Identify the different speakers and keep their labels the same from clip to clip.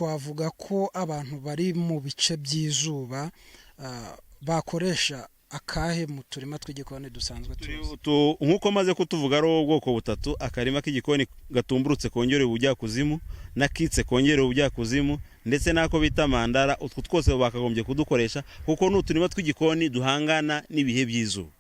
Speaker 1: twavuga ko abantu bari mu bice by'izuba bakoresha akahe mu turima tw'igikoni dusanzwe tuzi.
Speaker 2: Nkuko maze kutuvuga ari ubwoko butatu: akarima k'igikoni gatumburutse kongera ubujyakuzimu, nakitse kongera ubujyakuzimu, ndetse nako bita mandara. Utwo twose bakagombye kudukoresha kuko n'uturima tw'igikoni duhangana n'ibihe by'izuba,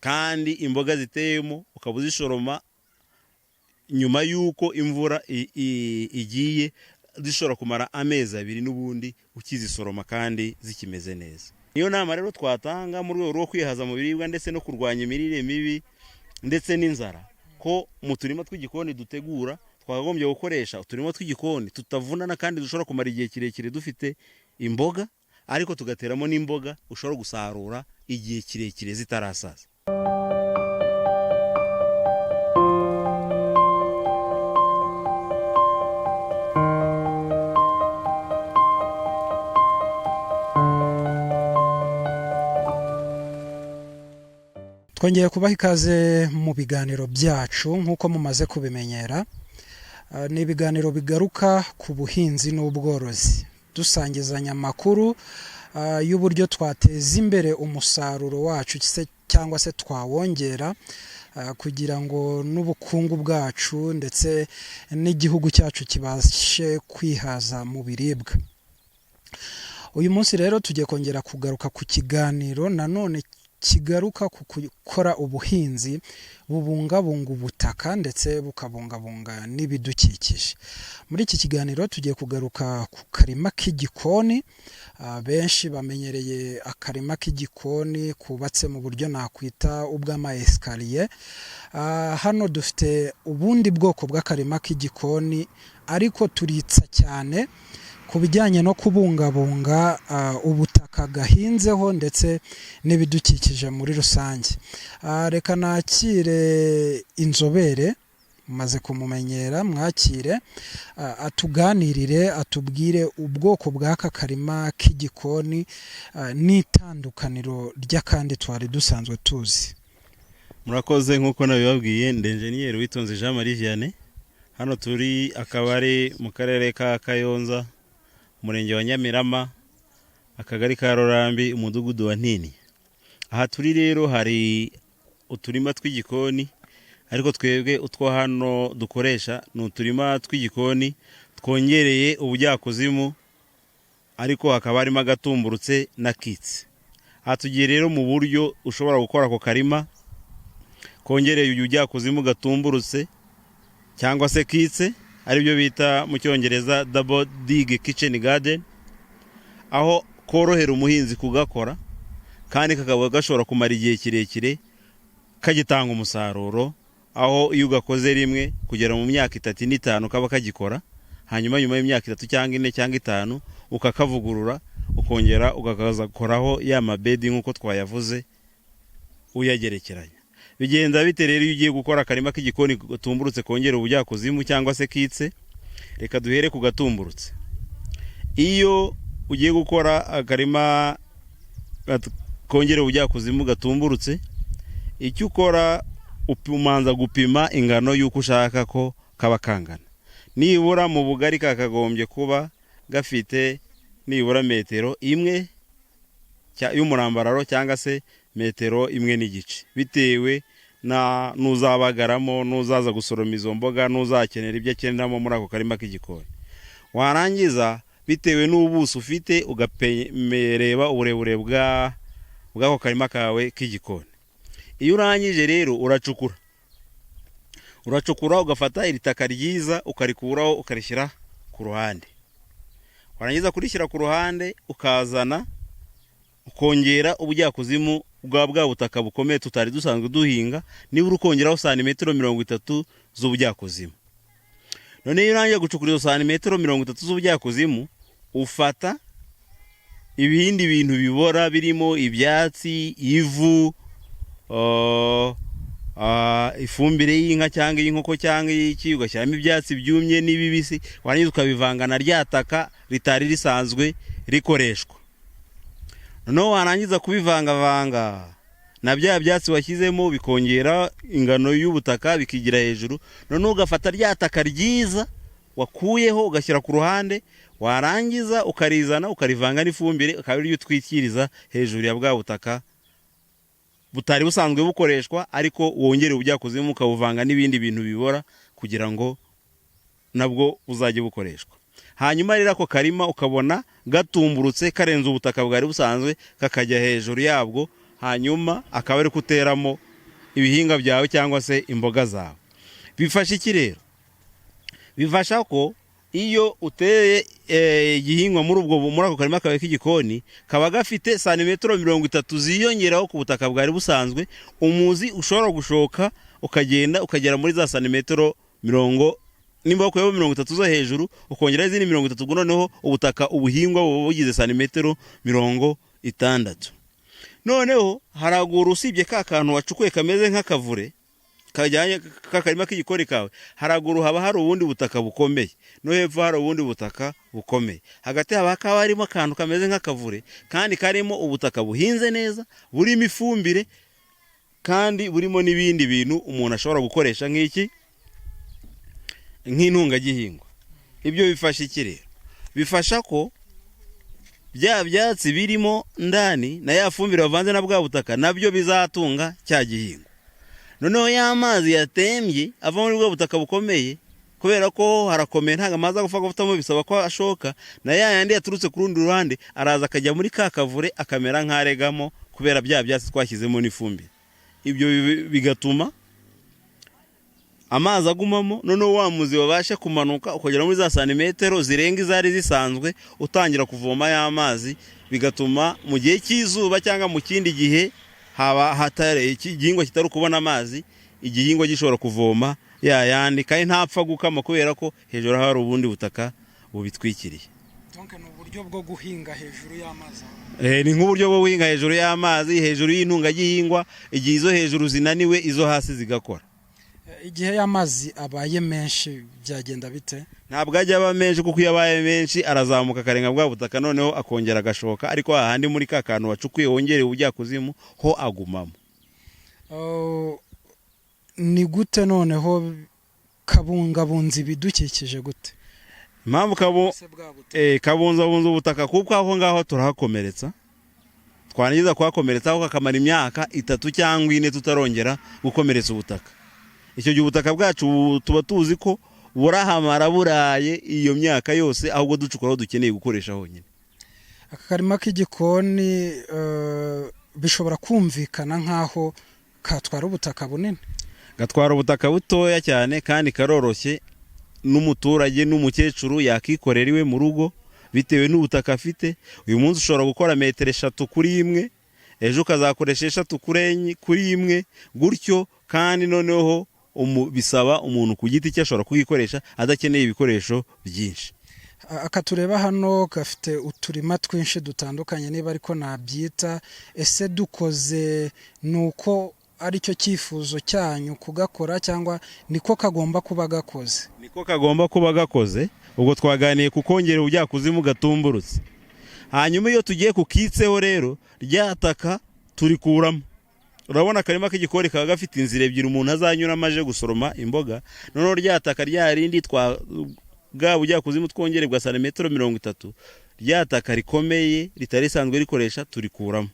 Speaker 2: kandi imboga ziteyemo ukabuzishoroma nyuma yuko imvura igiye, zishobora kumara amezi 2 n'ubundi ukizisoroma kandi zikimeze neza. Niyo nama rero twatanga mu rwego rwo kwihaza mu biribwa ndetse no kurwanya imirire mibi ndetse n'inzara, ko mu turima tw'igikoni dutegura twakagombye gukoresha uturima tw'igikoni tutavunana kandi dushobora kumara igihe kirekire dufite imboga, ariko tugateramo n'imboga ushobora gusarura igihe kirekire zitarasaza.
Speaker 1: Twongeye kubaha ikaze mu biganiro byacu nk'uko mumaze kubimenyera. Ni ibiganiro bigaruka ku buhinzi n'ubworozi, dusangizanya amakuru y'uburyo twateza imbere umusaruro wacu cyangwa se twawongera, kugira ngo n'ubukungu bwacu ndetse n'igihugu cyacu kibashe kwihaza mu biribwa. Uyu munsi rero tugiye kongera kugaruka ku kiganiro nanone kigaruka ku gukora ubuhinzi bubungabunga ubutaka ndetse bukabungabunga n'ibidukikije. Muri iki kiganiro tugiye kugaruka ku karima k'igikoni. Benshi bamenyereye akarima k'igikoni kubatse mu buryo nakwita ubw'ama escalier. Hano dufite ubundi bwoko bw'akarima k'igikoni, ariko turitsa cyane ku bijyanye no kubungabunga ubutaka gahinzeho ndetse n'ibidukikije muri rusange. Reka nakire inzobere, maze kumumenyera, mwakire atuganirire, atubwire ubwoko bw'aka karima k'igikoni n'itandukaniro ry'akandi twari dusanzwe tuzi.
Speaker 2: Murakoze. Nkuko nabibabwiye, ndi Engineer Witonze Jean Marie Vianney. Hano turi akabari mu karere ka Kayonza, Umurenge wa Nyamirama, akagari ka Rurambi, umudugudu wa Ntini. Aha turi rero hari uturima tw'igikoni, ariko twebwe utwo hano dukoresha ni uturima tw'igikoni twongereye ubujyakuzimu, ariko hakaba harimo agatumburutse nakitse. Aha tugiye rero mu buryo ushobora gukora ako karima kongereye ubujyakuzimu gatumburutse cyangwa se kitse, aribyo bita mu Cyongereza double dig kitchen garden, aho korohera umuhinzi kugakora kandi kakaba gashobora kumara igihe kirekire kagitanga umusaruro, aho iyo ugakoze rimwe kugera mu myaka 3 n'itanu kaba kagikora, hanyuma nyuma y'imyaka 3 cyangwa 4 cyangwa 5 ukakavugurura, ukongera ugakaza koraho ya mabedi nkuko twayavuze uyagerekeranya. Bigenda bite rero iyo ugiye gukora akarima k'igikoni gatumburutse kongera ubujyakuzimu cyangwa se kitse? Reka duhere ku gatumburutse. Iyo ugiye gukora akarima kongera ubujyakuzimu gatumburutse, icyo ukora umanza gupima ingano y'uko ushaka ko kaba kangana. Nibura mu bugari kakagombye kuba gafite nibura metero 1 y'umurambararo cyangwa se metero 1 n'igice, bitewe na nuzabagaramo, nuzaza gusoroma izo mboga, nuzakenera ibyo akeneramo muri ako karima k'igikoni. Warangiza bitewe n'ubuso ufite ugapemereba uburebure bw'ako karima kawe k'igikoni. Iyo urangije rero uracukura ugafata iritaka ryiza ukarikuraho ukarishyira ku ruhande. Warangiza kurishyira ku ruhande ukazana ukongera ubujyakuzimu bwa butaka bukomeye tutari dusanzwe duhinga, niba urukongeraho santimetero 30 z'ubujyakuzimu. None iyo urangiye gucukura izo santimetero 30 z'ubujyakuzimu, ufata ibindi bintu bibora birimo ibyatsi, ivu, ifumbire y'inka cyangwa y'inkoko cyangwa y'iki, ugashyiramo ibyatsi byumye n'ibibisi, warangiza ukabivanga na ryataka ritari risanzwe rikoreshwa. Noneho warangiza kubivangavanga na bya byatsi washyizemo, bikongera ingano y'ubutaka bikigira hejuru. Noneho ugafata ryataka ryiza wakuyeho ugashyira ku ruhande, warangiza ukarizana ukarivanga n'ifumbire, akaba ariyo utwikiriza hejuru ya bwa butaka butari busanzwe bukoreshwa, ariko wongere ubujyakuzimu ukabuvanga n'ibindi bintu bibora kugira ngo nabwo buzajye bukoreshwa. Hanyuma rero ako karima ukabona gatumburutse karenze ubutaka bwari busanzwe kakajya hejuru yabwo, hanyuma akaba ari kuteramo ibihinga byawe cyangwa se imboga zawe. Bifasha iki rero? Bifasha ko iyo uteye igihingwa muri ako karima kawe k'igikoni, kaba gafite santimetero 30 ziyongeraho ku butaka bwari busanzwe, umuzi ushobora gushoka ukagenda ukagera muri za santimetero 30, nimba wakuyeho 30 zo hejuru ukongera izindi 30, ubwo noneho ubutaka ubuhingwa bugize santimetero 60. Noneho haraguru usibye ka kantu wacukuye kameze nk'akavure kajyanye kakarima k'igikoni kawe, haraguru haba hari ubundi butaka bukomeye, no hepfo hari ubundi butaka bukomeye. Hagati haba harimo akantu kameze nk'akavure kandi karimo ubutaka buhinze neza, burimo ifumbire kandi burimo n'ibindi bintu umuntu ashobora gukoresha nk'intungagihingwa. Ibyo bifasha iki rero? Bifasha ko bya byatsi birimo ndani na ya fumbire bavanze na bwa butaka nabyo bizatunga cya gihingwa. Noneho ya mazi yatembye ava muri bwa butaka bukomeye, kubera ko harakomeye ntago amazi agufaka gufitamo, bisaba ko ashoka, na ya yandi yaturutse ku rundi ruhande araza akajya muri ka kavure akamera nk'aregamo, kubera bya byatsi twashyizemo n'ifumbire. Ibyo bigatuma amazi agumamo, noneho wa muzi wabasha kumanuka ukagera muri za santimetero zirenga izari zisanzwe, utangira kuvoma ya mazi, bigatuma mu gihe cy'izuba cyangwa mu kindi gihe haba hatari igihingwa kitari kubona amazi, igihingwa gishobora kuvoma ya yandi kandi ntapfa gukama, kubera ko hejuru hari ubundi butaka bubitwikiriye.
Speaker 1: Donc ni uburyo bwo guhinga hejuru y'amazi.
Speaker 2: Ni nk'uburyo bwo guhinga hejuru y'amazi, hejuru y'intungagihingwa, igihe izo hejuru zinaniwe izo hasi zigakora.
Speaker 1: Igihe y'amazi abaye menshi byagenda bite?
Speaker 2: Ntabwo ajya aba menshi, kuko iyo abaye menshi arazamuka karenga bwa butaka, noneho akongera agashoka, ariko hahandi muri ka kantu wacukuye wongere ubujyakuzimu ho agumamo.
Speaker 1: Ni gute noneho kabungabunza ibidukikije gute?
Speaker 2: Impamvu kabunzabunza ubutaka, kuko aho ngaho turahakomeretsa, twangiza kuhakomeretsa aho kakamara imyaka 3 cyangwa 4 tutarongera gukomeretsa ubutaka. Icyo gihe ubutaka bwacu tuba tuzi ko burahamara buraye iyo myaka yose, ahubwo ducukuraho dukeneye gukoresha honyine.
Speaker 1: Aka karima k'igikoni bishobora kumvikana nk'aho katwara ubutaka bunini?
Speaker 2: Gatwara ubutaka butoya cyane kandi karoroshye, n'umuturage n'umukecuru yakikorera iwe mu rugo bitewe n'ubutaka afite. Uyu munsi ushobora gukora metero 3 kuri imwe, ejo ukazakoresha 3 kuri imwe, gutyo. Kandi noneho bisaba umuntu ku giti cye ashobora kugikoresha adakeneye ibikoresho byinshi.
Speaker 1: Aka tureba hano gafite uturima twinshi dutandukanye, niba ariko nabyita. Ese dukoze nuko aricyo cyifuzo cyanyu kugakora, cyangwa niko kagomba kuba gakoze?
Speaker 2: Niko kagomba kuba gakoze. Ubwo twaganiye kukongera ubujyakuzimu gatumburutse. Hanyuma iyo tugiye kukitseho rero, ryataka turikuramo. Urabona akarima k'igikoni kaga gafite inzira ebyiri umuntu azanyura amaje gusoroma imboga, noneho ryataka ryarindi bwa bujyakuzimu twongere bwa santimetero 30, ryataka rikomeye ritari sanzwe rikoresha turikuramo.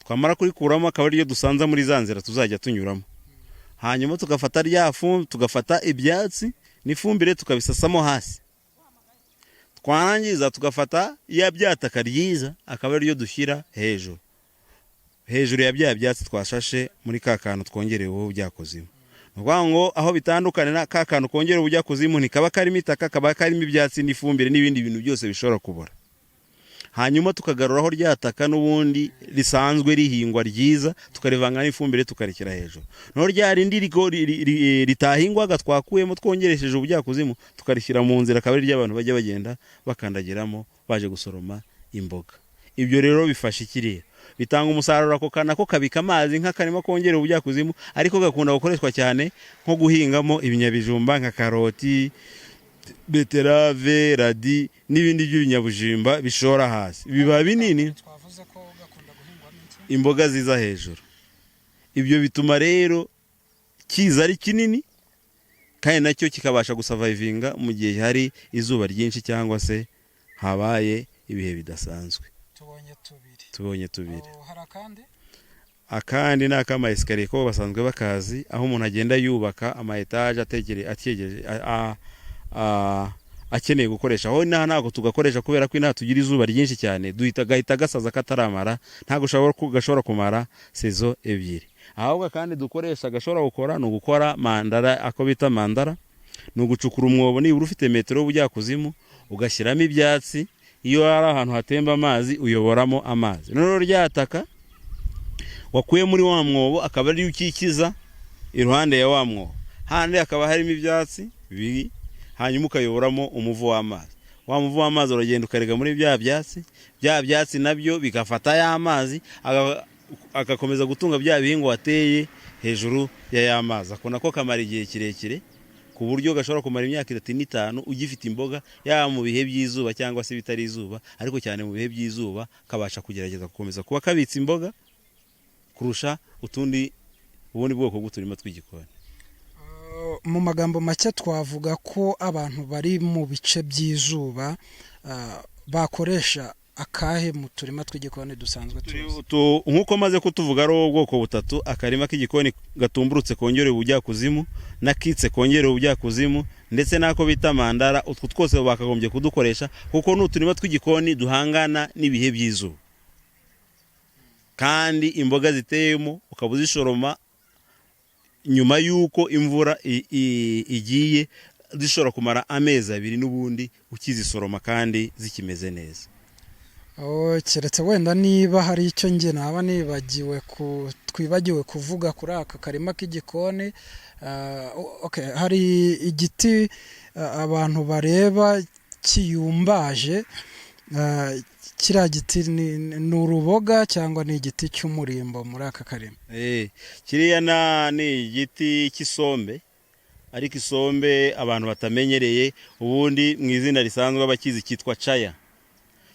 Speaker 2: Twamara kurikuramo akaba ariyo dusanza muri za nzira tuzajya tunyuramo. Hanyuma tugafata tugafata ibyatsi n'ifumbire tukabisasamo hasi. Twarangiza tugafata ya byataka ryiza akaba ariyo dushyira hejuru ya bya byatsi twashashe muri ka kantu twongereweho ubujyakuzimu. Nukuvuga ngo aho bitandukana na ka kantu kongera ubujyakuzimu ntikaba karimo itaka, kaba karimo ibyatsi n'ifumbire n'ibindi bintu byose bishobora kubora. Hanyuma tukagaruraho ryataka n'ubundi risanzwe rihingwa ryiza, tukarivanga n'ifumbire tukarekera hejuru. No ryarindi ritahingwaga twakuyemo twongeresheje ubujyakuzimu tukarishyira mu nzira, akaba ari ry'abantu bajya bagenda bakandagiramo baje gusoroma imboga. Ibyo rero bifasha ikirere, bitanga umusaruro ako kana ko kabika amazi nk'akarima kongera ubujyakuzimu, ariko gakunda gukoreshwa cyane nko guhingamo ibinyabijumba nka karoti, beterave, radi n'ibindi by'ibinyabujimba bishora hasi. Biba binini,
Speaker 1: twavuze ko gakunda guhingwa n'iki?
Speaker 2: Imboga ziza hejuru. Ibyo bituma rero kiza ari kinini kandi nacyo kikabasha gusavayivinga mu gihe hari izuba ryinshi cyangwa se habaye ibihe bidasanzwe. Tubonye tubiri. Akandi ni akama esikariye ko basanzwe bakazi, aho umuntu agenda yubaka ama etage akeneye gukoresha. Aho ntago tugakoresha kubera ko tugira izuba ryinshi cyane, gahita gasaza kataramara, ntago gashobora kumara sezo ebyiri. Ahubwo kandi dukoresha gashobora gukora no gukora mandara, ako bita mandara, no gucukura umwobo nibura ufite metero y'ubujyakuzimu, ugashyiramo ibyatsi, iyo ari ahantu hatemba amazi uyoboramo amazi. Noneho ryataka wakuye muri wa mwobo akaba ari ukikiza iruhande ya wa mwobo, handi akaba harimo ibyatsi bibiri, hanyuma ukayoboramo umuvu w'amazi. Wa muvu w'amazi uragenda ukarega muri bya byatsi nabyo bigafata ya mazi, agakomeza gutunga bya bihingwa wateye hejuru ya mazi. Ako nako kamara igihe kirekire ku buryo gashobora kumara imyaka 3-5 ugifite imboga, ya mu bihe by'izuba cyangwa se bitari izuba, ariko cyane mu bihe by'izuba kabasha kugerageza gukomeza kuba kabitsa imboga kurusha ubundi bwoko bw'uturima tw'igikoni.
Speaker 1: Mu magambo make twavuga ko abantu bari mu bice by'izuba bakoresha akahe mu turima tw'igikoni dusanzwe tuzi.
Speaker 2: Nkuko maze kutuvuga ari ubwoko butatu: akarima k'igikoni gatumburutse kongera ubujyakuzimu, nakitse kongera ubujyakuzimu, ndetse nako bita mandara. Utwo twose bakagombye kudukoresha kuko n'uturima tw'igikoni duhangana n'ibihe by'izuba, kandi imboga ziteyemo ukaba uzishoroma nyuma yuko imvura igiye, zishobora kumara amezi 2 n'ubundi ukizisoroma kandi zikimeze neza.
Speaker 1: Keretse wenda niba hari icyo nge naba twibagiwe kuvuga kuri aka karima k'igikoni. Hari igiti abantu bareba kiyumbaje, kiriya giti ni uruboga cyangwa ni igiti cy'umurimbo muri aka karima?
Speaker 2: Kiriya ni igiti cy'isombe, ariko isombe abantu batamenyereye ubundi mu izina risanzwe abakizi cyitwa caya.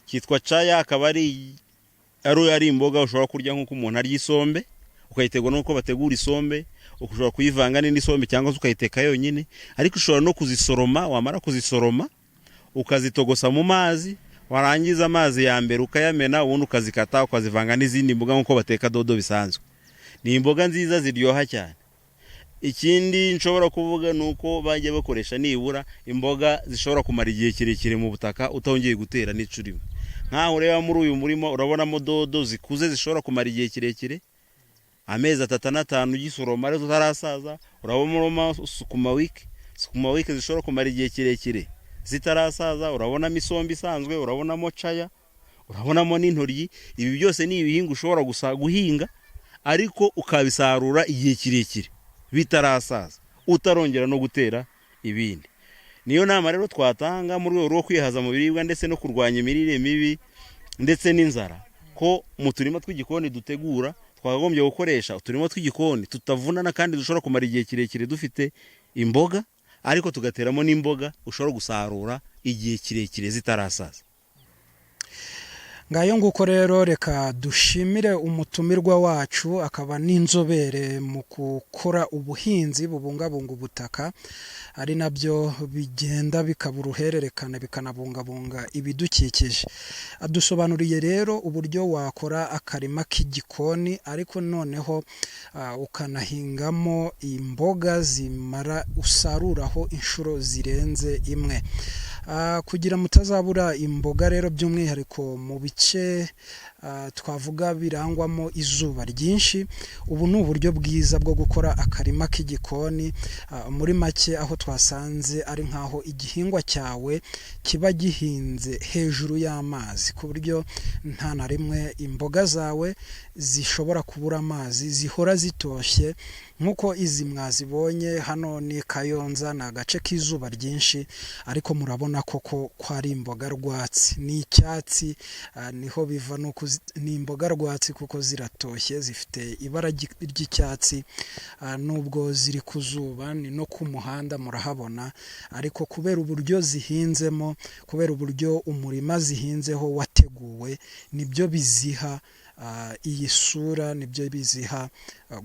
Speaker 2: Cyitwa caya, akaba ari imboga ushobora kurya nk'uko umuntu arya isombe, ukayitegwa nuko bategura isombe, ushobora kuyivanga n'indi sombe cyangwa ukayiteka yonyine, ariko ushobora no kuzisoroma. Wamara kuzisoroma ukazitogosa mu mazi, warangiza amazi ya mbere ukayamena, ubundi ukazikata ukazivanga n'izindi mboga nk'uko bateka dodo bisanzwe. Ni imboga nziza ziryoha cyane. Ikindi nshobora kuvuga nuko bajye bakoresha nibura imboga zishobora kumara igihe kirekire mu butaka utongeye gutera n'icurimo. Nkaho ureba muri uyu murima urabonamo dodo zikuze zishobora kumara igihe kirekire, amezi 3-5 ugisoroma ari tutarasaza. Urabonamo sukuma wiki zishobora kumara igihe kirekire zitarasaza. Urabonamo isombe isanzwe, urabonamo caya, urabonamo n'intoryi. Ibi byose ni ibihingwa ushobora guhinga ariko ukabisarura igihe kirekire bitarasaza, utarongera no gutera ibindi. Niyo nama rero twatanga mu rwego rwo kwihaza mu biribwa ndetse no kurwanya imirire mibi ndetse n'inzara, ko mu turima tw'igikoni dutegura twakagombye gukoresha uturima tw'igikoni tutavunana kandi dushobora kumara igihe kirekire dufite imboga, ariko tugateramo n'imboga ushobora gusarura igihe kirekire zitarasaza.
Speaker 1: Ngayo nguko rero reka dushimire umutumirwa wacu, akaba n'inzobere mu gukora ubuhinzi bubungabunga ubutaka, ari nabyo bigenda bikaba uruhererekane bikanabungabunga ibidukikije. Adusobanuriye rero uburyo wakora akarima k'igikoni, ariko noneho ukanahingamo imboga zimara usaruraho inshuro zirenze imwe. Kugira mutazabura imboga rero, by'umwihariko mu bice twavuga birangwamo izuba ryinshi, ubu ni uburyo bwiza bwo gukora akarima k'igikoni. Muri make aho twasanze ari nkaho igihingwa cyawe kiba gihinze hejuru y'amazi, ku buryo nta na rimwe imboga zawe zishobora kubura amazi, zihora zitoshye. Nkuko izi mwazibonye hano ni Kayonza, ni agace k'izuba ryinshi, ariko murabona koko ko ari imboga rwatsi, ni icyatsi, niho biva nuko ni imboga rwatsi kuko ziratoshye, zifite ibara ry'icyatsi. Nubwo ziri ku zuba, ni no ku muhanda murahabona, ariko kubera uburyo zihinzemo, kubera uburyo umurima zihinzeho wateguwe, nibyo biziha iyi sura nibyo biziha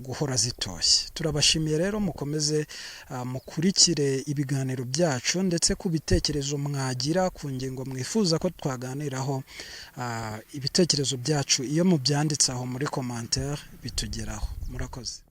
Speaker 1: guhora zitoshye. Turabashimiye rero, mukomeze mukurikire ibiganiro byacu, ndetse ku bitekerezo mwagira ku ngingo mwifuza ko twaganiraho, ibitekerezo byacu iyo mubyanditse aho muri commentaire bitugeraho. Murakoze.